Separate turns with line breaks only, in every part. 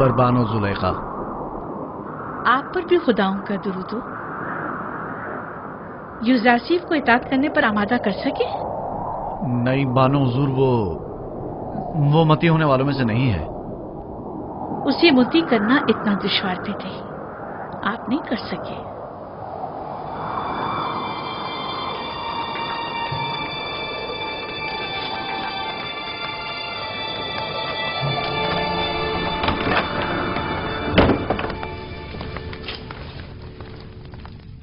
बर बानो जुलेखा।
आप पर भी खुदाओं का दुरूद हो। यूजारसीफ को इताअत करने पर आमादा कर सके?
नहीं बानो हुजूर, वो मती होने वालों में से नहीं है।
उसे मुती करना इतना दुश्वार भी नहीं, आप नहीं कर सके।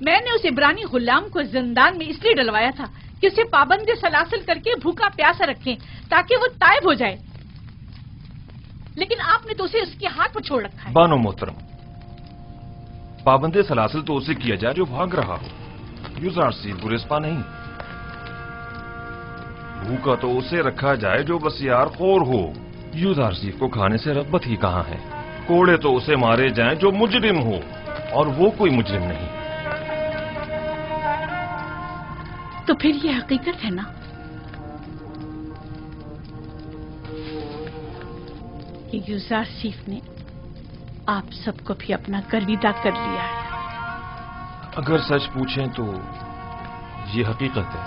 मैंने उस इब्रानी गुलाम को जिंदान में इसलिए डलवाया था कि उसे पाबंदी सलासिल करके भूखा प्यासा रखें ताकि वो तायब हो जाए, लेकिन आपने तो उसे उसके हाथ पर छोड़ रखा है।
बानो मोहतरम, पाबंदी सलासिल तो उसे किया जाए जो भाग रहा हो, यूजारसीफ गुरेस्पा नहीं। भूखा तो उसे रखा जाए जो बसियार खोर हो। यूजारसीफ को खाने से रग़बत ही कहां है। कोड़े तो उसे मारे जाएं जो मुजरिम हो, और वो कोई मुजरिम नहीं।
तो फिर ये हकीकत है ना कि यूजारसीफ ने आप सबको भी अपना गर्विदा कर लिया है।
अगर सच पूछें तो ये हकीकत है।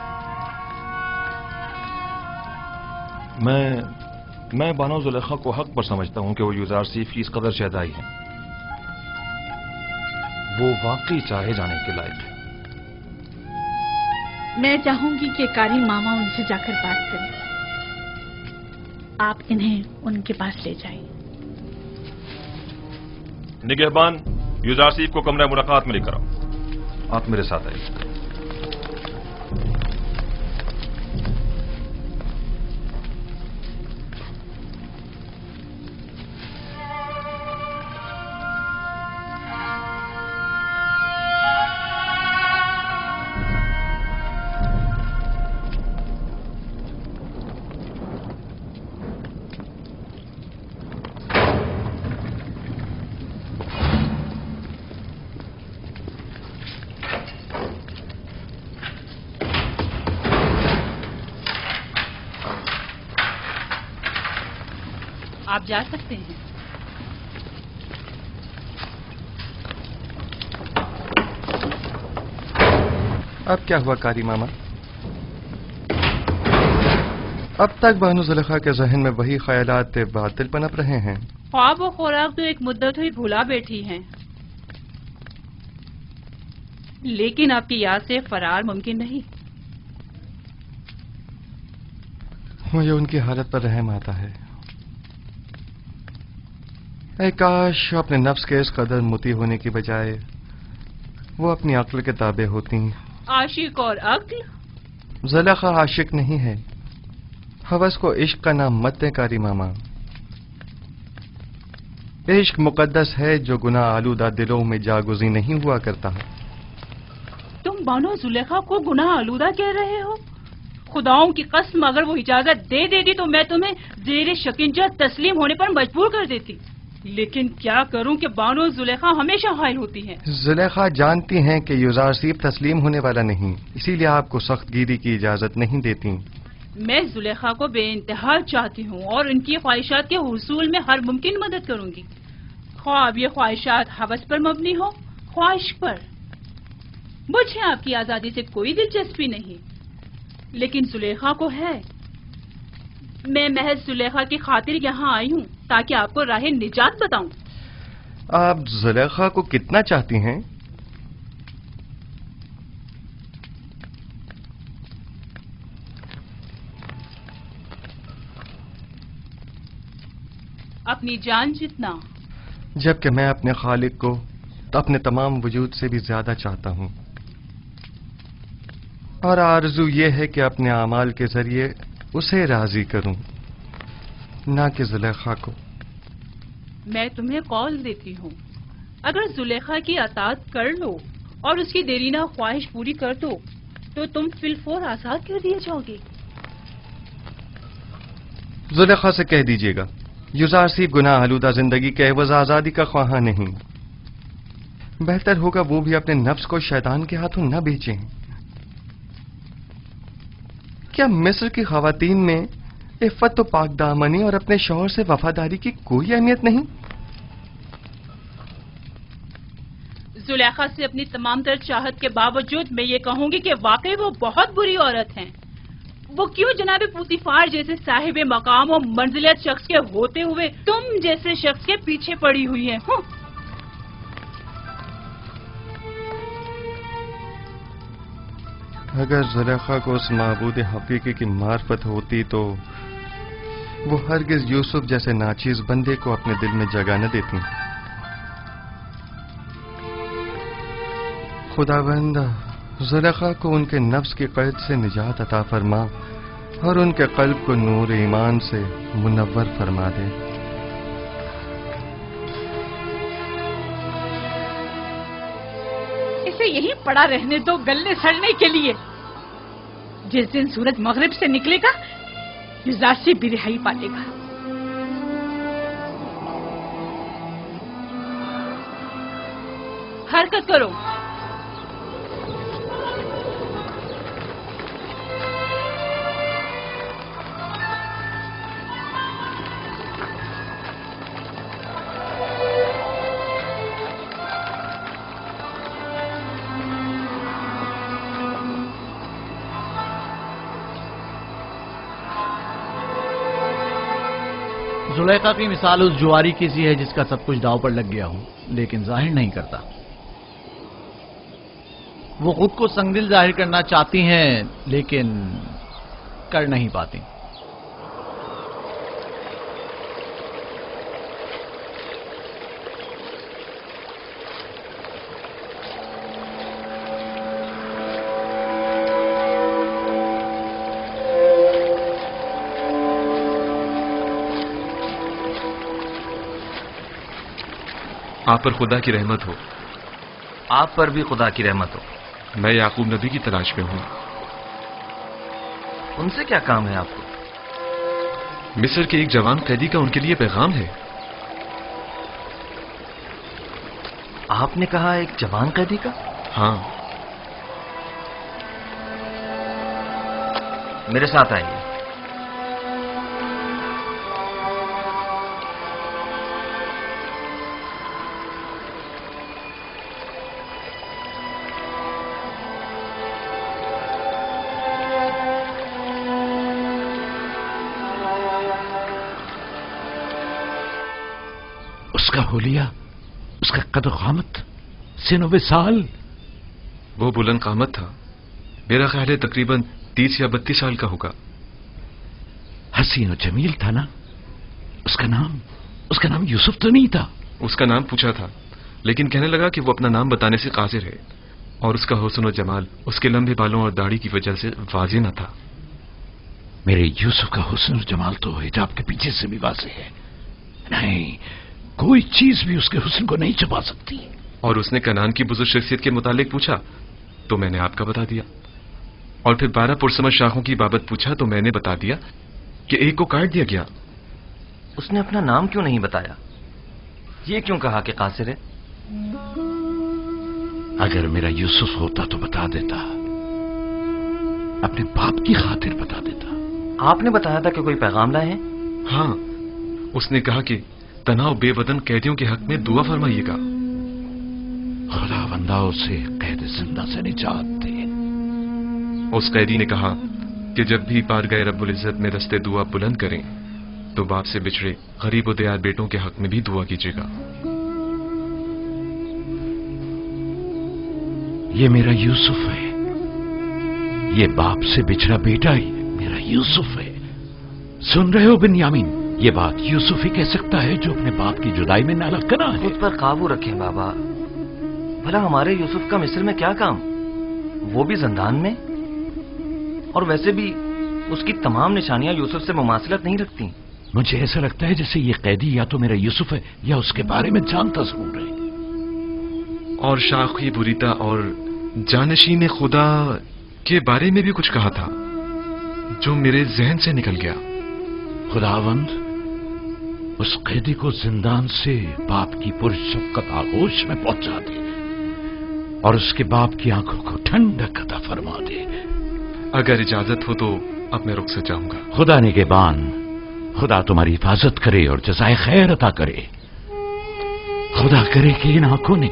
मैं बानो जुलेखा को हक पर समझता हूं कि वो यूजारसीफ की इस कदर शहदाई है। वो वाकई चाहे जाने के लायक है।
मैं चाहूंगी कि कारी मामा उनसे जाकर बात करें। आप इन्हें उनके पास ले जाइए।
निगहबान, यूजारसीफ को कमरे मुलाकात में लेकर आओ। आप मेरे साथ आइए।
आप जा सकते हैं।
अब क्या हुआ कारी मामा? अब तक बानो जुलेखा के जहन में वही ख्यालात बातिल पनप रहे हैं।
ख्वाब और खुराक तो एक मुद्दत हुई भूला बैठी हैं, लेकिन आपकी याद से फरार मुमकिन नहीं।
मुझे उनकी हालत पर रहम आता है। ऐ काश अपने नफ्स के इस कदर मुती होने की बजाय वो अपनी अक्ल के ताबे होती।
आशिक और अक्ल?
जुलेखा आशिक नहीं है। हवस को इश्क का नाम मत दें कारी मामा। इश्क मुकद्दस है जो गुनाह आलूदा दिलों में जागुजी नहीं हुआ करता।
तुम बानो जुलेखा को गुनाह आलूदा कह रहे हो? खुदाओं की कसम, अगर वो इजाजत दे देती तो मैं तुम्हें जेर शकिंजा तस्लीम होने पर मजबूर कर देती। लेकिन क्या करूं कि बानो जुलेखा हमेशा हायल होती हैं।
जुलेखा जानती हैं कि यूजारसीफ तस्लीम होने वाला नहीं, इसीलिए आपको सख्त गिरी की इजाजत नहीं देती।
मैं जुलेखा को बेइंतहा चाहती हूँ और उनकी ख्वाहिशात के हुसूल में हर मुमकिन मदद करूंगी, ख्वाब ये ख्वाहिशात हवस पर मबनी हो, ख्वाहिश पर। मुझे आपकी आजादी से कोई दिलचस्पी नहीं, लेकिन जुलेखा को है। मैं महज जुलेखा की खातिर यहाँ आई हूँ ताकि आपको राह निजात बताऊं।
आप जुलेखा को कितना चाहती हैं?
अपनी जान जितना।
जबकि मैं अपने खालिक को अपने तमाम वजूद से भी ज्यादा चाहता हूं, और आरज़ू ये है कि अपने अमाल के जरिए उसे राजी करूं, ना कि जुलेखा को।
मैं तुम्हें कौल देती हूँ, अगर जुलेखा की अतात कर लो और उसकी देरीना ख्वाहिश पूरी कर दो तो तुम फिलफोर आजाद कर दिए जाओगे।
जुलेखा से कह दीजिएगा यूजारसीफ गुनाह आलूदा जिंदगी के एवज आजादी का ख्वाहा नहीं। बेहतर होगा वो भी अपने नफ्स को शैतान के हाथों न बेचें। क्या मिस्र की खवातीन में इफ़्फ़त तो पाक दामनी और अपने शौहर से वफादारी की कोई अहमियत नहीं?
زلیخا سے اپنی تمام تر چاہت کے باوجود میں یہ کہوں گی کہ واقعی وہ بہت بری عورت ہیں. وہ کیوں جناب پوتیفار جیسے صاحب مقام و منزلت شخص کے ہوتے ہوئے تم جیسے شخص کے پیچھے پڑی ہوئی ہیں؟
اگر زلیخا کو اس معبود حقیقی کی معرفت ہوتی تو وہ ہرگز یوسف جیسے ناچیز بندے کو اپنے دل میں جگہ نہ دیتی. خداوند زلیخا کو ان کے نفس کی قید سے نجات عطا فرما اور ان کے قلب کو نور ایمان سے منور فرما دے.
اسے یہیں پڑا رہنے دو گلے سڑنے کے لیے. جس دن سورج مغرب سے نکلے گا یوزارسی بھی رہائی پالے گا.
حرکت کرو.
زلیخا کی مثال اس جواری کی سی ہے جس کا سب کچھ داؤ پر لگ گیا ہو لیکن ظاہر نہیں کرتا. وہ خود کو سنگدل ظاہر کرنا چاہتی ہیں لیکن کر نہیں پاتی.
آپ پر خدا کی رحمت ہو.
آپ پر بھی خدا کی رحمت ہو.
میں یعقوب نبی کی تلاش میں ہوں.
ان سے کیا کام ہے آپ کو؟
مصر کے ایک جوان قیدی کا ان کے لیے پیغام ہے.
آپ نے کہا ایک جوان قیدی کا؟
ہاں.
میرے ساتھ آئیے.
اس کا حلیہ، اس کا قد و قامت، سن و سال.
وہ بلند قامت تھا. میرا خیال ہے تقریباً 30 یا 32 سال کا ہوگا.
حسین و جمیل تھا نا؟ اس کا نام یوسف تو نہیں تھا؟
اس کا نام پوچھا تھا لیکن کہنے لگا کہ وہ اپنا نام بتانے سے قاصر ہے اور اس کا حسن و جمال اس کے لمبے بالوں اور داڑھی کی وجہ سے واضح نہ تھا.
میرے یوسف کا حسن و جمال تو حجاب کے پیچھے سے بھی واضح ہے. نہیں، کوئی چیز بھی اس کے حسن کو نہیں چھپا سکتی.
اور اس نے کنعان کی بزرگ شخصیت کے متعلق پوچھا تو میں نے آپ کا بتا دیا. اور پھر 12 پرسمر شاخوں کی بابت پوچھا تو میں نے بتا دیا کہ ایک کو کاٹ دیا گیا.
اس نے اپنا نام کیوں نہیں بتایا؟ یہ کیوں کہا کہ قاصر ہے؟
اگر میرا یوسف ہوتا تو بتا دیتا، اپنے باپ کی خاطر بتا دیتا.
آپ نے بتایا تھا کہ کوئی پیغام لائے ہیں؟
ہاں، اس نے کہا کہ تنہا بے وطن قیدیوں کے حق میں دعا فرمائیے گا.
خدا بندہ اسے قید زندہ سے نجات دے.
اس قیدی نے کہا کہ جب بھی بارگاہ رب العزت میں دستے دعا بلند کریں تو باپ سے بچھڑے غریب و دیار بیٹوں کے حق میں بھی دعا کیجیے گا.
یہ میرا یوسف ہے. یہ باپ سے بچھڑا بیٹا ہی میرا یوسف ہے. سن رہے ہو بنیامین؟ یہ بات یوسف ہی کہہ سکتا ہے جو اپنے باپ کی جدائی میں نالہ کنا ہے.
خود پر قابو رکھیں بابا. بھلا ہمارے یوسف کا مصر میں کیا کام؟ وہ بھی زندان میں. اور ویسے بھی اس کی تمام نشانیاں یوسف سے مماثلت نہیں رکھتی.
مجھے ایسا لگتا ہے جیسے یہ قیدی یا تو میرا یوسف ہے یا اس کے بارے میں جانتا ضرور ہے.
اور شاخی بریتا اور جانشین خدا کے بارے میں بھی کچھ کہا تھا جو میرے ذہن سے نکل گیا.
خداوند اس قیدی کو زندان سے باپ کی پرشفقت آغوش میں پہنچا دے اور اس کے باپ کی آنکھوں کو ٹھنڈک عطا فرما دے.
اگر اجازت ہو تو اب میں رخصت جاؤں گا.
خدا نگہبان، خدا تمہاری حفاظت کرے اور جزائے خیر عطا کرے. خدا کرے کہ ان آنکھوں نے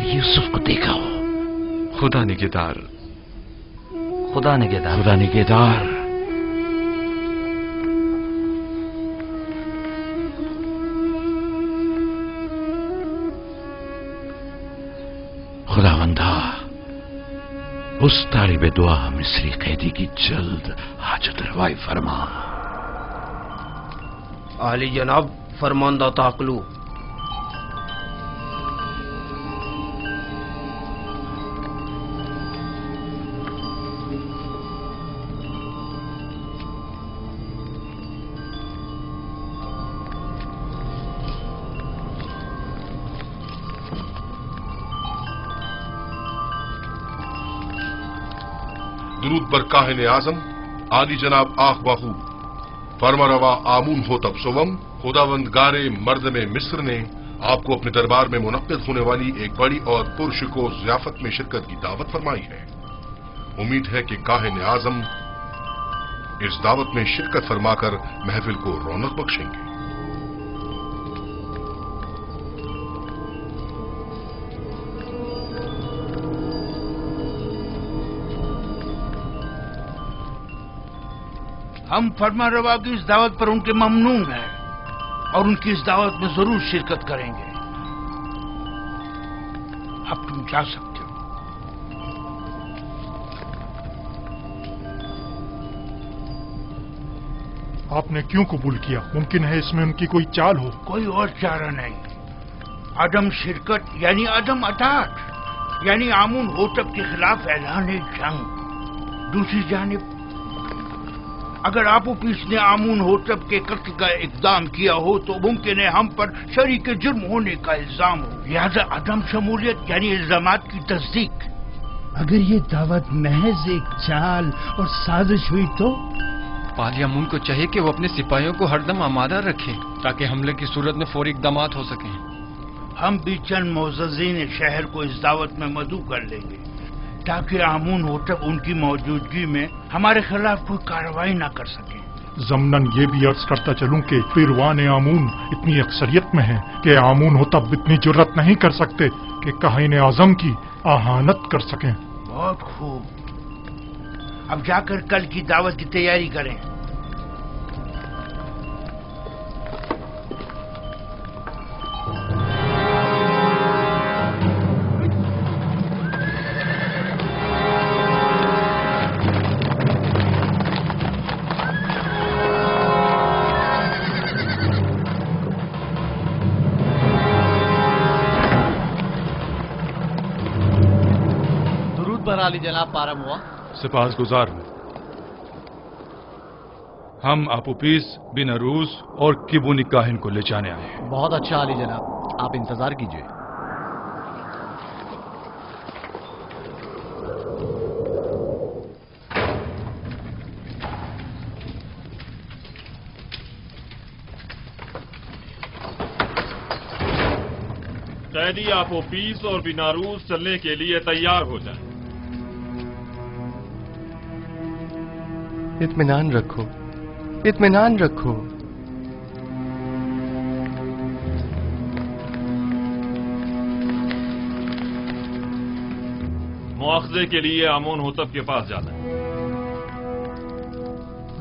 यूसुफ को देखा हो?
खुदा निगहदार।
खुदा निगहदार।
खुदा निगहदार। खुदावंदा, उस तालिब दुआ मिस्री कैदी की जल्द हाजत रवाई फरमा।
आली जनाब, फरमानदा ताकलू।
दुरूद बर काहिन आजम आली जनाब आख बाहू फरमारवा आमून हो तब सोवम। खुदावंद गारे मर्द में मिस्र ने आपको अपने दरबार में मुनक्किद होने वाली एक बड़ी और पुरशको ज़ियाफत में शिरकत की दावत फरमाई है। उम्मीद है कि काहिन आजम इस दावत में शिरकत फरमाकर महफिल को रौनक बख्शेंगे।
हम फरमारवा की इस दावत पर उनके ममनून हैं और उनकी इस दावत में जरूर शिरकत करेंगे। अब तुम जा सकते हो।
आपने क्यों कबूल किया? मुमकिन है इसमें उनकी कोई चाल हो।
कोई और चारा नहीं। अदम शिरकत यानी अदम अतात, यानी आमून होतब के खिलाफ ऐलान जंग। दूसरी जानिब अगर आपूपीस ने आमून होतब के कत्ल का इकदाम किया हो तो मुमकिन है हम पर शरीक जुर्म होने का इल्जाम हो। लिहाजा अदम शमूलियत यानी इल्जामात की तस्दीक।
अगर ये दावत महज एक चाल और साजिश हुई तो
पालियामून को चाहिए कि वो अपने सिपाहियों को हरदम आमादा रखे ताकि हमले की सूरत में फौरी इकदामात हो सकें।
हम भी चंद मोअज़्ज़िज़ीन शहर को इस दावत में मदऊ कर लेंगे ताकि आमून होतब उनकी मौजूदगी में हमारे खिलाफ कोई कार्रवाई न कर सके।
ज़मनन ये भी अर्ज करता चलूं कि फिरवान आमून इतनी अक्सरियत में है कि आमून होतब इतनी जुर्रत नहीं कर सकते कि काहिन आज़म की आहानत कर सकें।
बहुत खूब। अब जाकर कल की दावत की तैयारी करें।
अली जनाब पारम हुआ।
सिपाहगुजार हम आपूपीस बिन अरूस और किबुनी काहिन को ले जाने आए हैं।
बहुत अच्छा अली जनाब, आप इंतजार कीजिए।
कैदी आपूपीस और बिनारूस चलने के लिए तैयार हो जाए।
इत्मीनान रखो, इत्मीनान रखो।
मुआखजे के लिए आमून होतब के पास जाना है।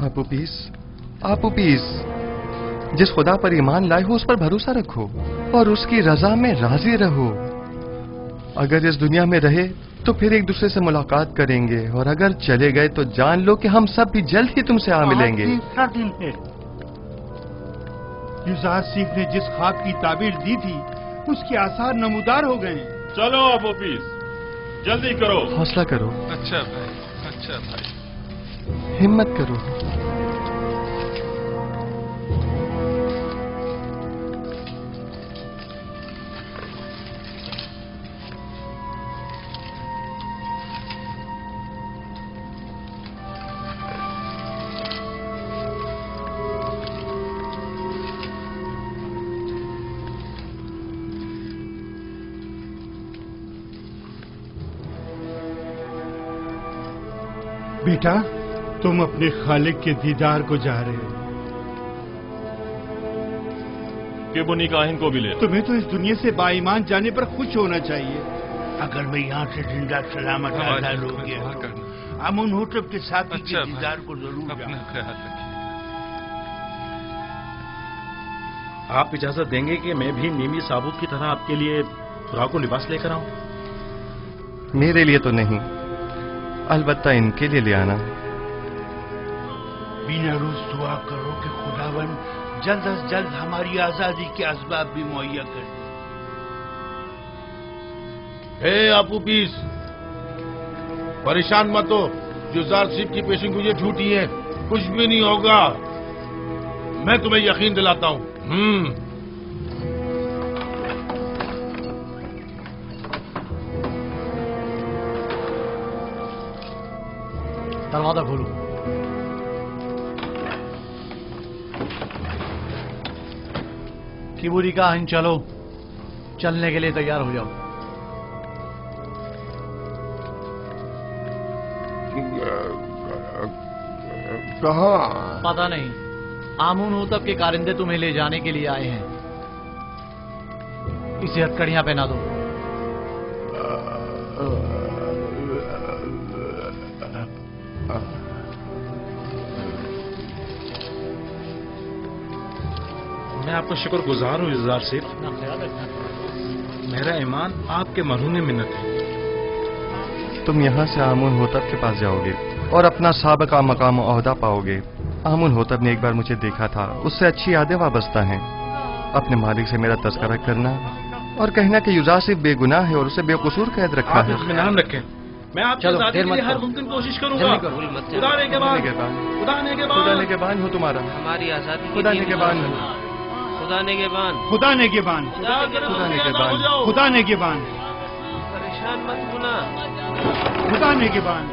आपूपीस, आपूपीस, जिस खुदा पर ईमान लाए हो उस पर भरोसा रखो और उसकी रजा में राजी रहो। अगर इस दुनिया में रहे तो फिर एक दूसरे से मुलाकात करेंगे और अगर चले गए तो जान लो कि हम सब भी जल्द ही तुमसे आ मिलेंगे।
दिन है। यूसुफ ने जिस ख्वाब की ताबीर दी थी उसके आसार नमूदार हो गए।
चलो आपूपीस, जल्दी करो।
हौसला करो।
अच्छा भाई, अच्छा भाई।
हिम्मत करो।
बेटा, तुम अपने खालिक के दीदार को जा रहे हो।
किबुनी काहिन को भी ले।
तुम्हें तो इस दुनिया से बाईमान जाने पर खुश होना चाहिए।
अगर मैं यहाँ से जिंदा सलामत आजाद हो गया तो आमुन होतब के साथी के दीदार को जरूर
अपना
जाऊंगा।
ख्याल रखिए। आप इजाजत देंगे कि मैं भी मीमी साबुत की तरह आपके लिए फुराक लिबास लेकर आऊं?
मेरे लिए तो नहीं, अलबत्ता इनके लिए ले आना।
बिना रोज दुआ करो कि खुदावन जल्द अज जल्द हमारी आजादी के असबाब भी मुहैया कर दे।
हे आपू पीस, परेशान मत हो। जुजार सिप की पेशेंगोइयां झूठी हैं, कुछ भी नहीं होगा। मैं तुम्हें यकीन दिलाता हूं।
दरवाजा खोलो। किबूरी का हिन चलो, चलने के लिए तैयार हो जाओ।
कहाँ?
पता नहीं, आमुन होतब के कारिंदे तुम्हें ले जाने के लिए आए हैं। इसे हथकड़ियां पहना दो।
मैं आपका शुक्रगुजार हूँ इज़हार सिर्फ। मेरा ईमान आपके मरहून मिन्नत है।
तुम यहाँ से आमुन होतब के पास जाओगे और अपना साबका मकाम ओहदा पाओगे। आमुन होतब ने एक बार मुझे देखा था, उससे अच्छी यादें वाबस्ता हैं। अपने मालिक से मेरा तज़किरा करना और कहना कि यूजासिफ बेगुनाह है और उसे बेकसूर कैद रखा है।
आप इत्मीनान रखें, मैं आपकी आजादी के लिए हर मुमकिन कोशिश करूंगा। खुदा ने के बान
हो तुम्हारा,
हमारी आजादी
खुदा ने के बान हो,
खुदा ने के बान,
खुदा ने के बान,
खुदा ने के बान,
खुदा ने के बान,
परेशान मत होना,
खुदा ने के बान।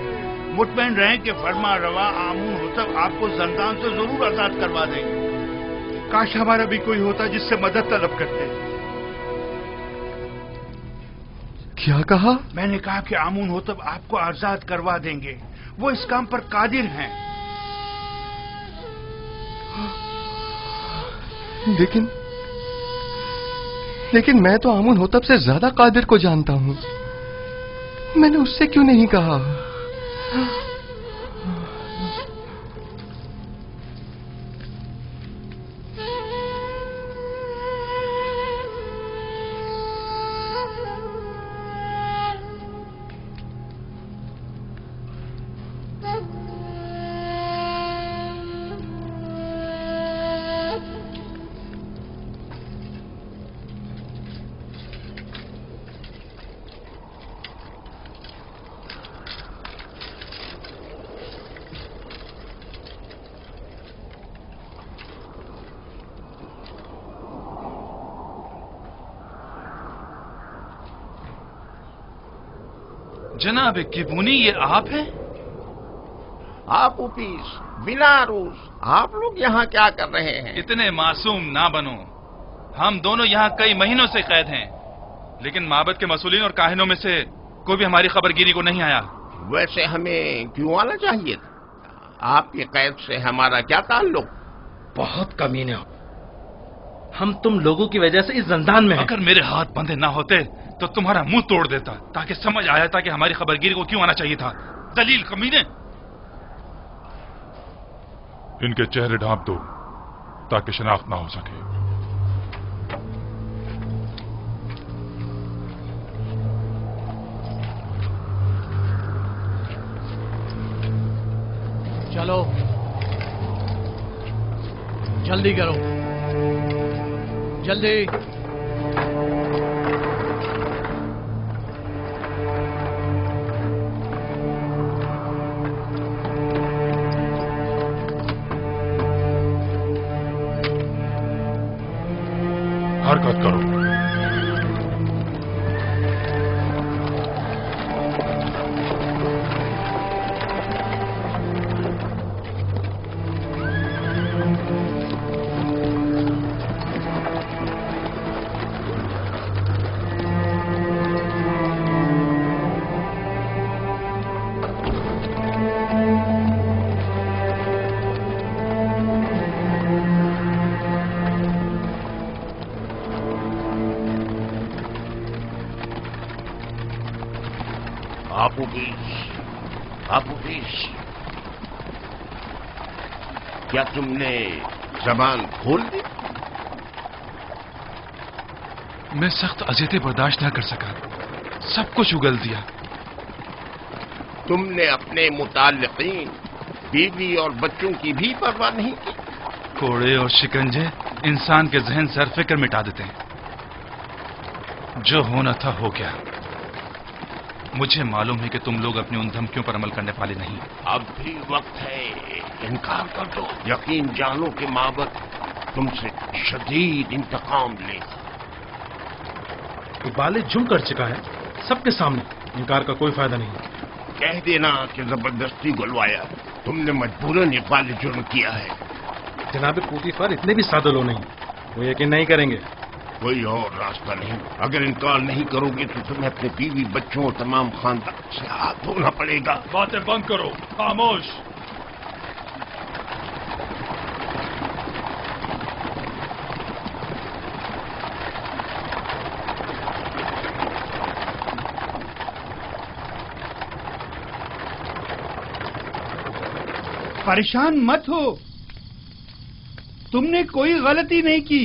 मुतमईन रहें कि फरमा रवा आमुन होतब आपको जंदान से जरूर आजाद करवा देंगे।
काश हमारा भी कोई होता जिससे मदद तलब करते।
क्या कहा?
मैंने कहा कि आमुन होतब आपको आजाद करवा देंगे, वो इस काम पर कादिर हैं।
लेकिन मैं तो आमुन होतब से ज्यादा कादिर को जानता हूं। मैंने उससे क्यों नहीं कहा?
जनाब किबूनी, ये आप हैं?
आप उपीस, बिलारूस, आप लोग यहाँ क्या कर रहे हैं?
इतने मासूम ना बनो। हम दोनों यहाँ कई महीनों से कैद हैं, लेकिन माबद के मसूलीन और काहिनों में से कोई भी हमारी खबरगिरी को नहीं आया।
वैसे हमें क्यों आना चाहिए? आपकी कैद से हमारा क्या ताल्लुक?
बहुत कमीने हो। हम तुम लोगों की वजह से इस जंदान में हैं।
अगर मेरे हाथ बंधे ना होते तो तुम्हारा मुंह तोड़ देता, ताकि समझ आया था कि हमारी खबरगिरी को क्यों आना चाहिए था। दलील कमीने।
इनके चेहरे ढांप दो ताकि शनाख्त ना हो सके।
चलो जल्दी करो, जल्दी।
हरकत करो।
आपूपीस, क्या तुमने जबान खोल दी?
मैं सख्त अजियतें बर्दाश्त न कर सका, सब कुछ उगल दिया।
तुमने अपने मुताल्लिकीन, बीवी और बच्चों की भी परवाह नहीं की?
कोड़े और शिकंजे इंसान के जहन से हर फिक्र मिटा देते हैं। जो होना था हो गया। मुझे मालूम है कि तुम लोग अपनी उन धमकियों पर अमल करने वाले नहीं।
अब भी वक्त है, इनकार कर दो। यकीन जानो कि माबद तुमसे शदीद इंतकाम लेगा।
इकबाल जुर्म कर चुका है सबके सामने, इनकार का कोई फायदा नहीं।
कह देना कि जबरदस्ती गुलवाया, तुमने मजबूरन इकबाल जुर्म किया है।
जनाब पूतीफर इतने भी सादे लोग नहीं, वो यकीन नहीं करेंगे।
कोई और रास्ता नहीं। अगर इनकार नहीं करोगे तो तुम्हें अपने बीवी बच्चों और तमाम खानदान से हाथ धोना पड़ेगा।
बातें बंद करो, खामोश।
परेशान मत हो, तुमने कोई गलती नहीं की।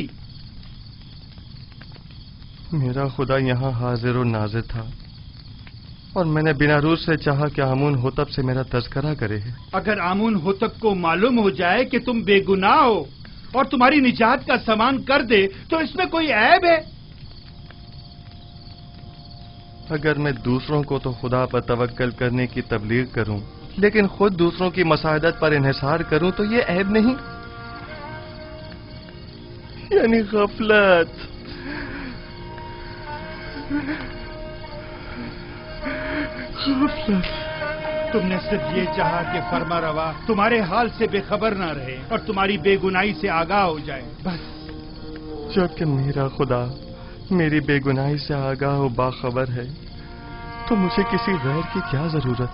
मेरा खुदा यहाँ हाजिर और नाजिर था और मैंने बिना रूज से चाहा कि आमून होतब से मेरा तज़किरा करे।
अगर आमून होतब को मालूम हो जाए कि तुम बेगुनाह हो और तुम्हारी निजात का सामान कर दे तो इसमें कोई ऐब है?
अगर मैं दूसरों को तो खुदा पर तवक्कल करने की तबलीग करूं, लेकिन खुद दूसरों की मसादत पर इन्हिसार करूं तो ये ऐब नहीं, यानी गफलत।
तुमने सिर्फ ये चाहा कि फरमा रवा तुम्हारे हाल से बेखबर ना रहे और तुम्हारी बेगुनाही से आगाह हो जाए, बस।
जबकि मेरा खुदा मेरी बेगुनाही से आगाह और बाखबर है तो मुझे किसी गैर की क्या जरूरत।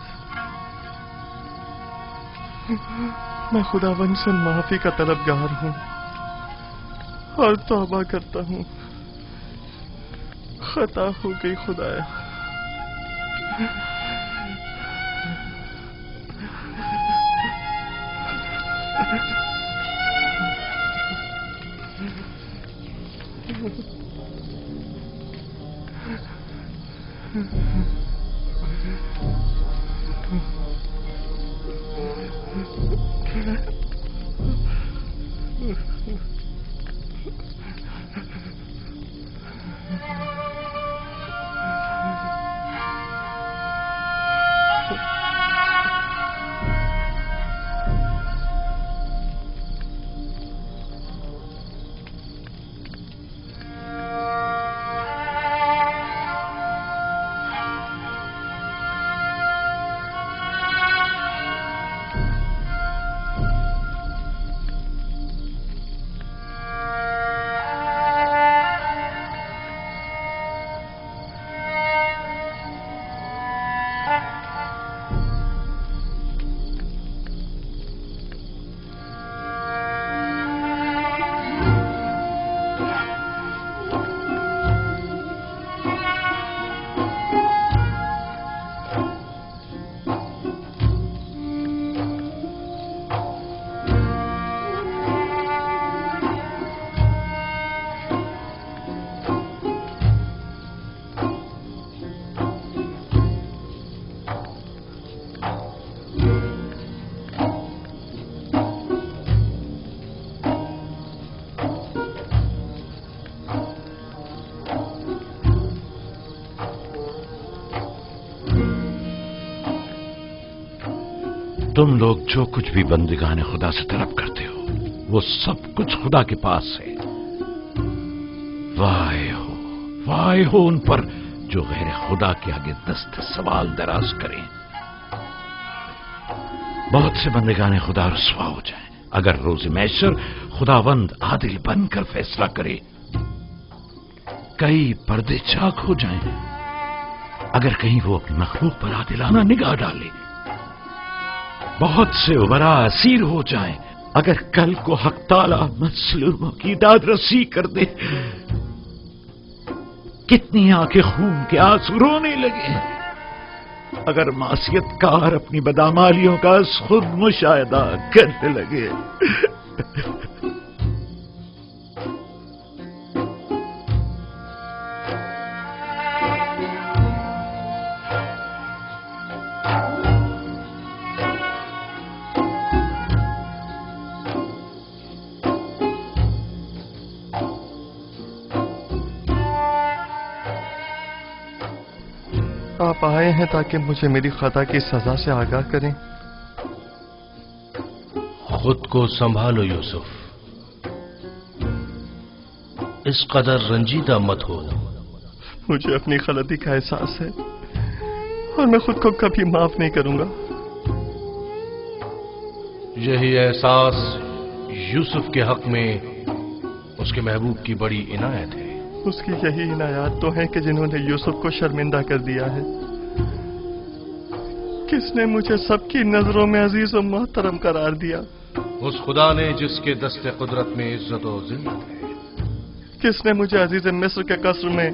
मैं खुदावंद से माफी का तलबगार हूं और तौबा करता हूं। खता हो गई खुदाया।
तुम लोग जो कुछ भी बंदिगाने खुदा से तलब करते हो वो सब कुछ खुदा के पास है। वाह हो उन पर जो गैर खुदा के आगे दस्त सवाल दराज करें। बहुत से बंदिगाने खुदा रुसवा हो जाएं अगर रोज़ महशर खुदावंद आदिल बनकर फैसला करे। कई पर्दे चाक हो जाएं अगर कहीं वो अपनी मखलूक पर आदिलाना निगाह डाले। बहुत से उबरा असीर हो जाएं अगर कल को हक ताला मजलूमों की दाद रसी कर दे। कितनी आंखें खून के आंसू रोने लगे
अगर मासियतकार अपनी बदामालियों का खुद मुशाहिदा करने लगे।
आप आए हैं ताकि मुझे मेरी खता की सजा से आगाह करें।
खुद को संभालो यूसुफ, इस कदर रंजीदा मत हो।
मुझे अपनी गलती का एहसास है और मैं खुद को कभी माफ नहीं करूंगा।
यही एहसास यूसुफ के हक में उसके महबूब की बड़ी इनायत है।
उसकी यही इनायत तो है कि जिन्होंने यूसुफ को शर्मिंदा कर दिया है। किसने मुझे सबकी नजरों में अजीज और मोहतरम करार दिया?
उस खुदा ने जिसके दस्ते कुदरत में इज्जत और जिल्लत है।
किसने मुझे अजीज मिस्र के कसर में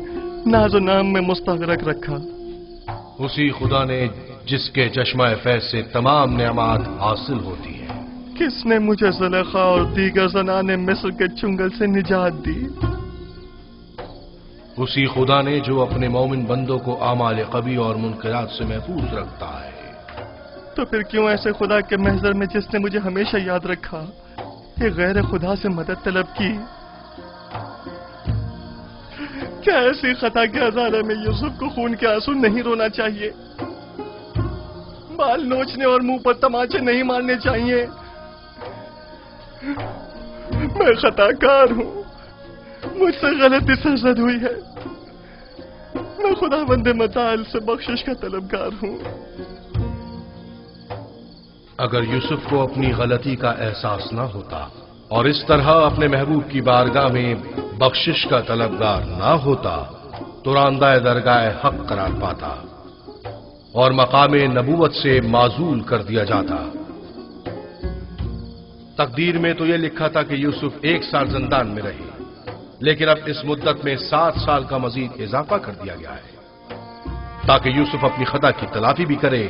नाजो नाम में मुस्तगरक रखा?
उसी खुदा ने जिसके चश्मा फैज से तमाम नेमत हासिल होती है।
किसने मुझे ज़ुलेखा और दीगर ज़नाने मिस्र के चुंगल से निजात दी?
उसी खुदा ने जो अपने मोमिन बंदों को आमाल कबी और मुनकरात से महफूज रखता है।
तो फिर क्यों ऐसे खुदा के महजर में जिसने मुझे हमेशा याद रखा, एक गैर खुदा से मदद तलब की? क्या ऐसी खता के अजाले में यूसुफ को खून के आंसू नहीं रोना चाहिए? बाल नोचने और मुंह पर तमाचे नहीं मारने चाहिए? मैं खताकार हूं, मुझसे गलती सरजद हुई है। मैं खुदावंद मताल से बख्शिश का तलबगार हूं।
अगर यूसुफ को अपनी गलती का एहसास न होता और इस तरह अपने महबूब की बारगाह में बख्शिश का तलबगार न होता तो रांदाए दरगाह हक करार पाता और मकामे नबूवत से माजूल कर दिया जाता। तकदीर में तो यह लिखा था कि यूसुफ 1 साल जिंदान में रहे, लेकिन अब इस मुद्दत में 7 साल का मजीद इजाफा कर दिया गया है ताकि यूसुफ अपनी खता की तलाफी भी करे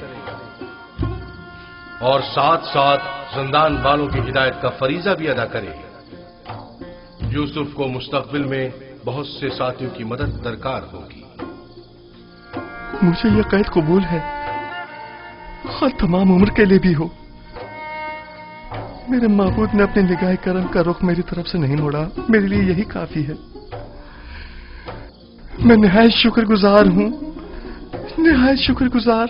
और साथ साथ जिंदान वालों की हिदायत का फरीजा भी अदा करे। यूसुफ को मुस्तकबिल में बहुत से साथियों की मदद दरकार होगी।
मुझे यह कैद कबूल है, और तमाम उम्र के लिए भी हो। मेरे महबूब ने अपने निगाह करम का रुख मेरी तरफ से नहीं मोड़ा, मेरे लिए यही काफी है। मैं निहायत शुक्रगुजार हूं, निहायत शुक्रगुजार।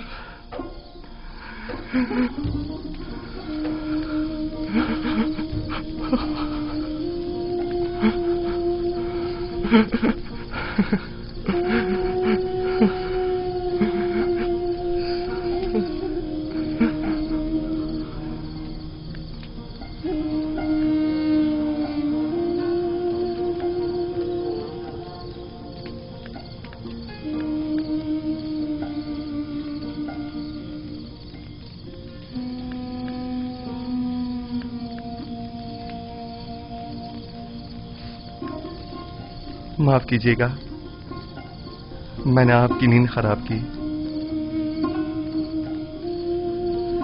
माफ कीजिएगा, मैंने आपकी नींद खराब की।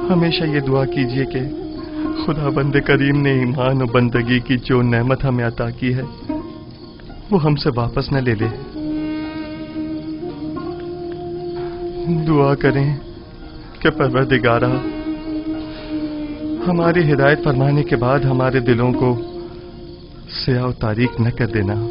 हमेशा ये दुआ कीजिए कि खुदाबंद करीम ने ईमान और बंदगी की जो नेमत हमें अता की है वो हमसे वापस न ले ले। दुआ करें कि परवरदिगारा हमारी हिदायत फरमाने के बाद हमारे दिलों को स्याह और तारीक न कर देना।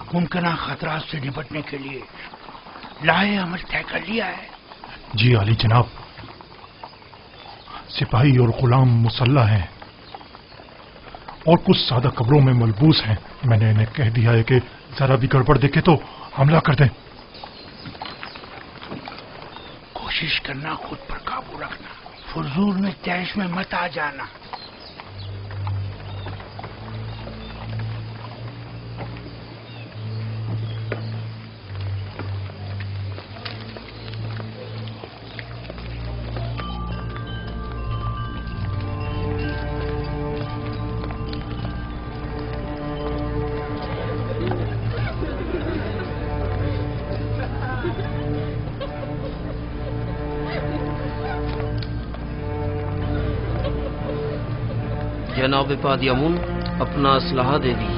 मुमकिन खतरात से निपटने के लिए लाए अमल तय कर लिया है।
जी आली जनाब, सिपाही और गुलाम मुसल्ला हैं और कुछ सादा कब्रों में मलबूस हैं। मैंने इन्हें कह दिया है कि जरा भी गड़बड़ देखे तो हमला कर दें।
कोशिश करना खुद पर काबू रखना, फजूल में तैश में मत आ जाना।
जनाब पादियामुन अपना असलहा दे दी।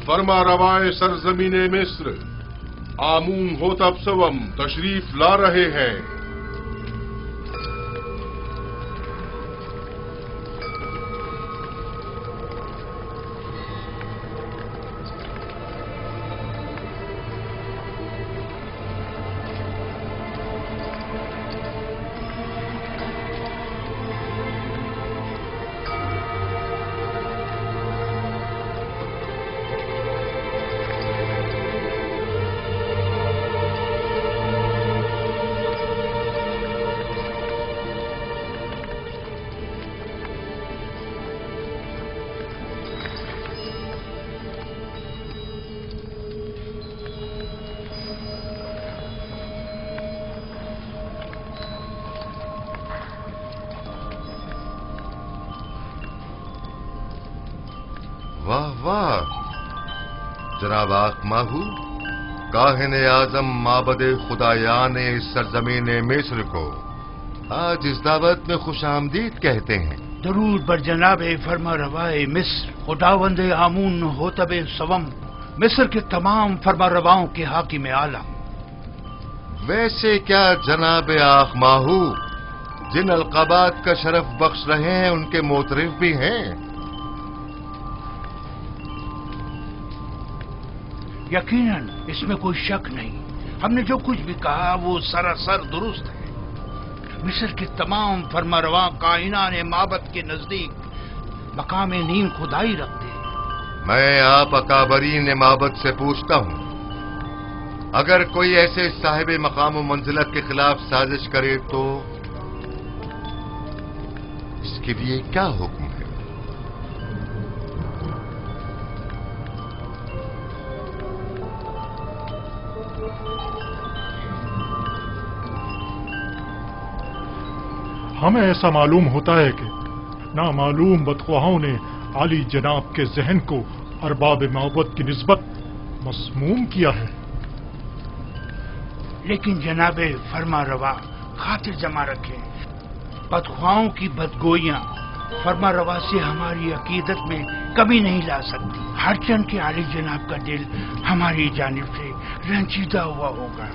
फरमा रवाए सरजमीने मिस्र आमून होतब सवम तशरीफ ला रहे हैं।
वाह वाह जनाब आकमाहू, काहिन आजम माबद खुदायान इस सरजमीन मिस्र को आज इस दावत में खुश आमदीद कहते हैं।
दरूद बर जनाब फरमा रवाए मिस्र खुदावंद आमून होतब सवम मिस्र के तमाम फरमा रवाओं के हाकिम आला।
वैसे क्या जनाब आकमाहू जिन अलकाबात का शरफ बख्श रहे हैं उनके मोतरिफ भी हैं?
यकीनन इसमें कोई शक नहीं। हमने जो कुछ भी कहा वो सरासर दुरुस्त है। मिस्र के तमाम फरमारवा कायनात माबद के नजदीक मकाम नीम खुदाई रखते हैं।
मैं आप अकाबरीन माबद से पूछता हूं, अगर कोई ऐसे साहिब मकाम मंजिलत के खिलाफ साजिश करे तो इसके लिए क्या हुक्म है?
हमें ऐसा मालूम होता है कि नामालूम बदख्वाहों ने आली जनाब के जहन को अरबाब माबद की निस्बत मसमूम किया है।
लेकिन जनाब फरमा रवा खातिर जमा रखें, बदख्वाहों की बदगोइयां फरमा रवा से हमारी अकीदत में कमी नहीं ला सकती। हर चंद के आली जनाब का दिल हमारी जानिब से रंजीदा हुआ होगा।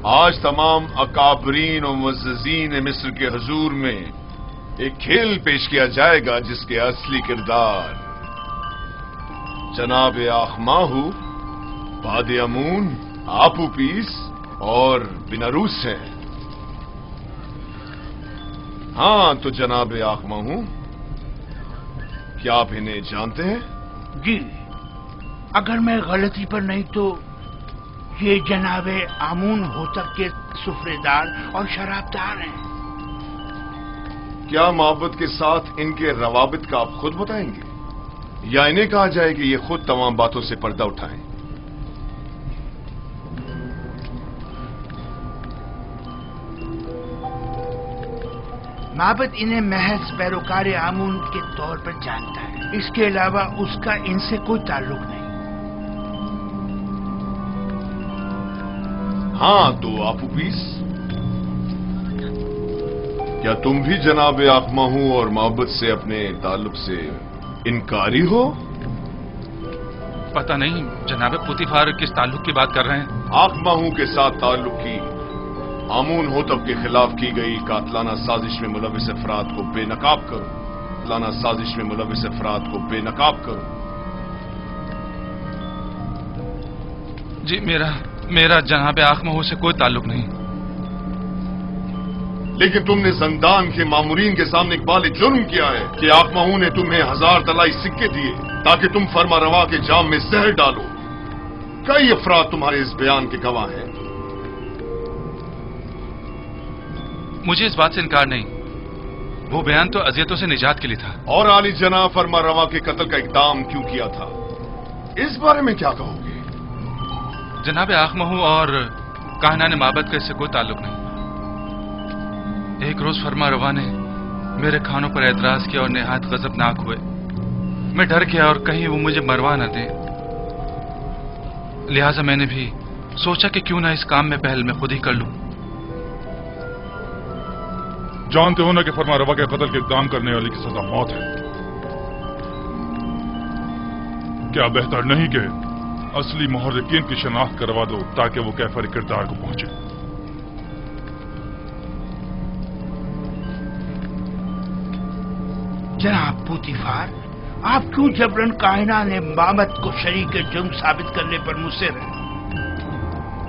آج تمام اکابرین و معززین مصر کے حضور میں ایک کھیل پیش کیا جائے گا جس کے اصلی کردار جناب آخماہو، باد امون، آپوپیس اور بناروس ہیں۔ ہاں تو جناب آخماہو، کیا آپ انہیں جانتے ہیں؟
جی، اگر میں غلطی پر نہیں تو یہ جناب آمون ہوتب کے سفرے دار اور شرابدار ہیں۔
کیا معبد کے ساتھ ان کے روابط کا آپ خود بتائیں گے یا انہیں کہا جائے کہ یہ خود تمام باتوں سے پردہ اٹھائیں؟
معبد انہیں محض پیروکار آمون کے طور پر جانتا ہے، اس کے علاوہ اس کا ان سے کوئی تعلق نہیں۔
ہاں تو آپوپیس، کیا تم بھی جناب آخماہو اور معبد سے اپنے تعلق سے انکاری ہو؟
پتہ نہیں جناب پوتیفار کس تعلق کی بات کر رہے ہیں؟
آخماہو کے ساتھ تعلق کی آمون ہوتب کے خلاف کی گئی قاتلانہ سازش میں ملوث افراد کو بے نقاب کرو، قاتلانہ سازش میں ملوث افراد کو بے نقاب کرو۔
جی میرا جناب آخماہو سے کوئی تعلق نہیں۔
لیکن تم نے زندان کے مامورین کے سامنے اقبال جرم کیا ہے کہ آخماہو نے تمہیں 1000 طلائی سکے دیے تاکہ تم فرما روا کے جام میں زہر ڈالو۔ کئی افراد تمہارے اس بیان کے گواہ ہیں۔
مجھے اس بات سے انکار نہیں، وہ بیان تو اذیتوں سے نجات کے لیے تھا۔
اور عالی جناب فرما روا کے قتل کا اقدام کیوں کیا تھا، اس بارے میں کیا کہو گے؟
جناب آخماہو اور کاہنان معبد کا اس سے کوئی تعلق نہیں۔ ایک روز فرما روا نے میرے کھانوں پر اعتراض کیا اور نہایت غضبناک ہوئے۔ میں ڈر گیا اور کہیں وہ مجھے مروا نہ دیں، لہذا میں نے بھی سوچا کہ کیوں نہ اس کام میں پہل میں خود ہی کر لوں۔
جانتے ہو نا کہ فرما روا کے قتل کے اقدام کرنے والے کی سزا موت ہے۔ کیا بہتر نہیں کہ اصلی محرکین کی شناخت کروا دو تاکہ وہ کیفر کردار کو پہنچے؟
جناب پوتیفار، آپ کیوں جبرن کاہنان معبد کو شریک جرم ثابت کرنے پر مصر ہیں؟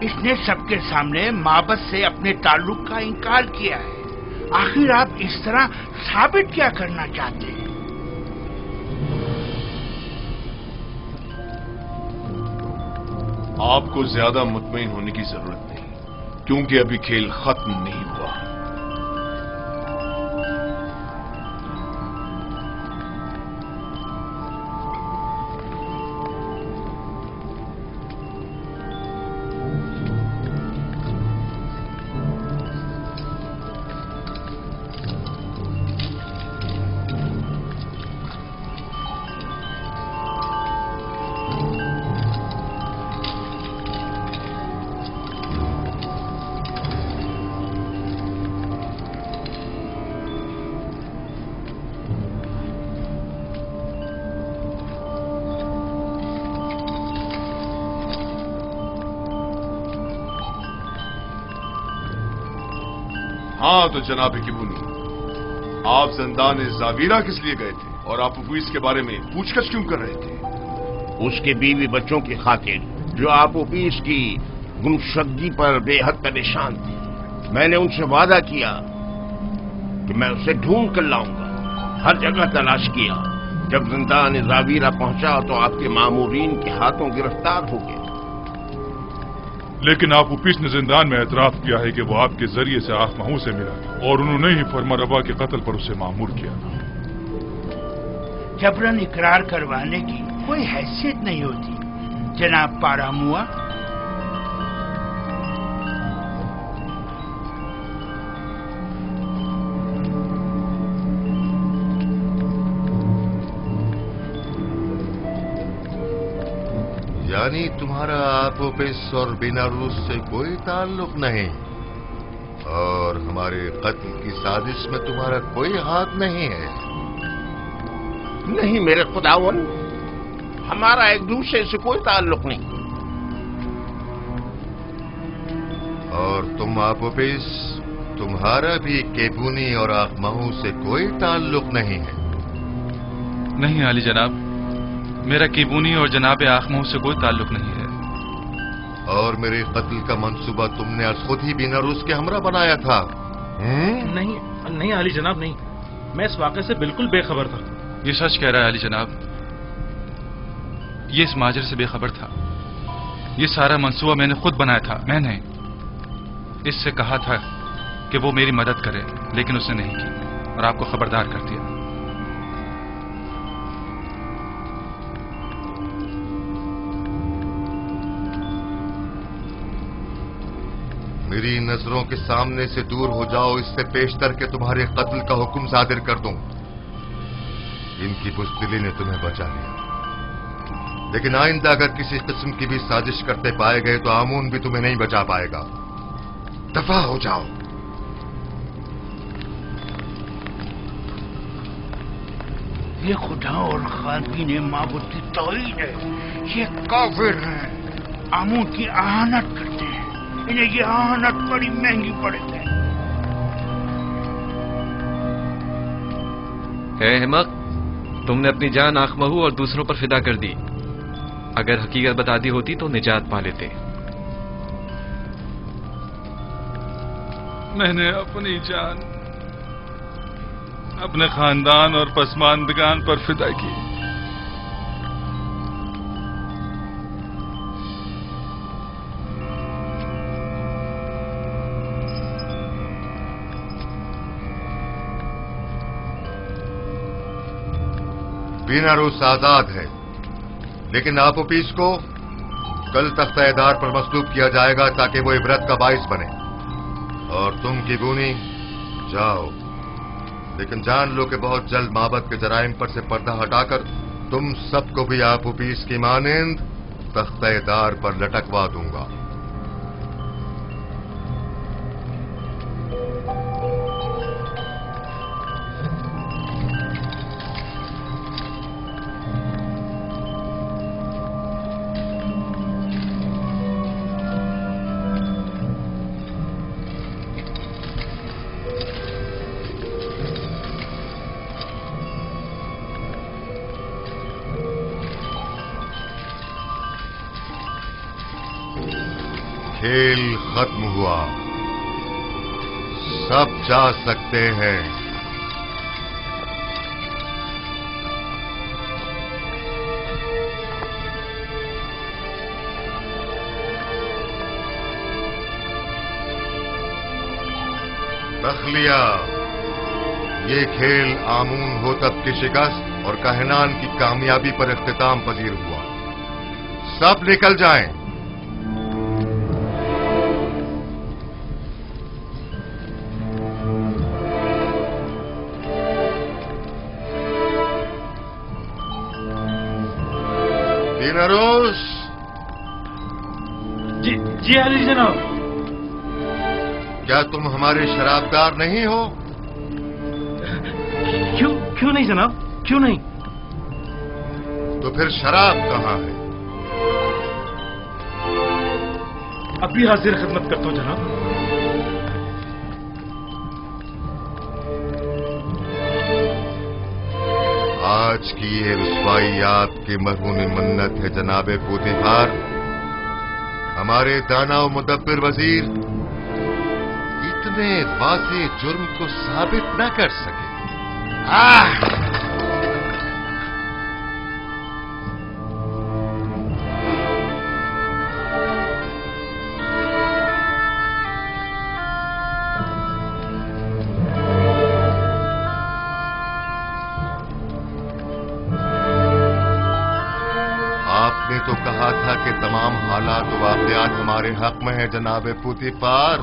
اس نے سب کے سامنے معبد سے اپنے تعلق کا انکار کیا ہے، آخر آپ اس طرح ثابت کیا کرنا چاہتے ہیں؟
آپ کو زیادہ مطمئن ہونے کی ضرورت نہیں، کیونکہ ابھی کھیل ختم نہیں ہوا۔ ہاں تو جناب کبونی، آپ زندان زاویرا کس لیے گئے تھے اور آپ اس کے بارے میں پوچھ گچھ کیوں کر رہے تھے؟
اس کے بیوی بچوں کی خاطر جو آپوپیس کی گمشدگی پر بے حد پریشان تھی۔ میں نے ان سے وعدہ کیا کہ میں اسے ڈھونڈ کر لاؤں گا، ہر جگہ تلاش کیا۔ جب زندان زاویرا پہنچا تو آپ کے مامورین کے ہاتھوں گرفتار ہو گئے۔
لیکن آپوپیس نے زندان میں اعتراف کیا ہے کہ وہ آپ کے ذریعے سے آخماہو سے ملا اور انہوں نے ہی فرما روا کے قتل پر اسے مامور کیا۔
جبرن اقرار کروانے کی کوئی حیثیت نہیں ہوتی جناب پاراموا۔
یعنی تمہارا آپوپیس اور بیناروس سے کوئی تعلق نہیں اور ہمارے قتل کی سازش میں تمہارا کوئی ہاتھ نہیں ہے؟
نہیں میرے خداون، ہمارا ایک دوسرے سے کوئی تعلق نہیں۔
और तुम आपोपिस, तुम्हारा भी केबूनी और आखमाहू से कोई ताल्लुक नहीं है।
नहीं आली जनाब, मेरा केबूनी और जनाब आखमाहू से कोई ताल्लुक नहीं है।
और मेरे कत्ल का मंसूबा तुमने आज खुद ही बिना रूस के हमरा बनाया था।
नहीं नहीं आली जनाब, नहीं, मैं इस वाक़े से बिल्कुल बेखबर था।
ये सच कह रहा है आली जनाब, ये इस माजर से बेखबर था। ये सारा मंसूबा मैंने खुद बनाया था। मैंने इससे कहा था कि वो मेरी मदद करे, लेकिन उसने नहीं की और आपको खबरदार कर दिया।
मेरी नजरों के सामने से दूर हो जाओ, इससे पेशतर के तुम्हारे कत्ल का हुक्म सादिर कर दूं। इनकी बुज़दिली ने तुम्हें बचा लिया, लेकिन आइंदा अगर किसी किस्म की भी साजिश करते पाए गए तो आमून भी तुम्हें नहीं बचा पाएगा। दफा हो जाओ।
ये खुदा और खादी ने माबूद की तौहीन है। ये काफिर हैं, आमून की आहानत करते हैं। इन्हें ये आहानत बड़ी महंगी पड़ती है।
अहमक, तुमने अपनी जान आखमहू और दूसरों पर फिदा कर दी। अगर हकीकत बता दी होती तो निजात पा लेते।
मैंने अपनी जान अपने खानदान और पसमानदगान पर फिदा की।
बिना रूस आजाद है, लेकिन आपोपिस को कल तख्ता-ए-दार पर मसलूब किया जाएगा ताकि वो इबरत का बाइस बने। और तुम केबूनी जाओ, लेकिन जान लो कि बहुत जल्द माबद के जराइम पर से पर्दा हटाकर तुम सबको भी आपोपिस की मानिंद तख्ता-ए-दार पर लटकवा दूंगा। खेल खत्म हुआ, सब जा सकते हैं। तखलिया, ये खेल आमून होतब की शिकस्त और कहनान की कामयाबी पर इख्तिताम पजीर हुआ। सब निकल जाएं। दिनारोस।
जी अली जनाब।
क्या तुम हमारे शराबदार नहीं हो?
क्यों नहीं जनाब, क्यों नहीं?
तो फिर शराब कहाँ है?
अभी हाजिर खिदमत करता हूं जनाब।
आज की ये रुसवाई आपकी मरहूमी मन्नत है जनाबे पूतिहार। हमारे दाना और मुदब्बिर वजीर इतने वाज़े जुर्म को साबित न कर सके। आपने तो कहा था कि तमाम हालात वाक़यात हमारे हक में है जनाबे पूतिपार।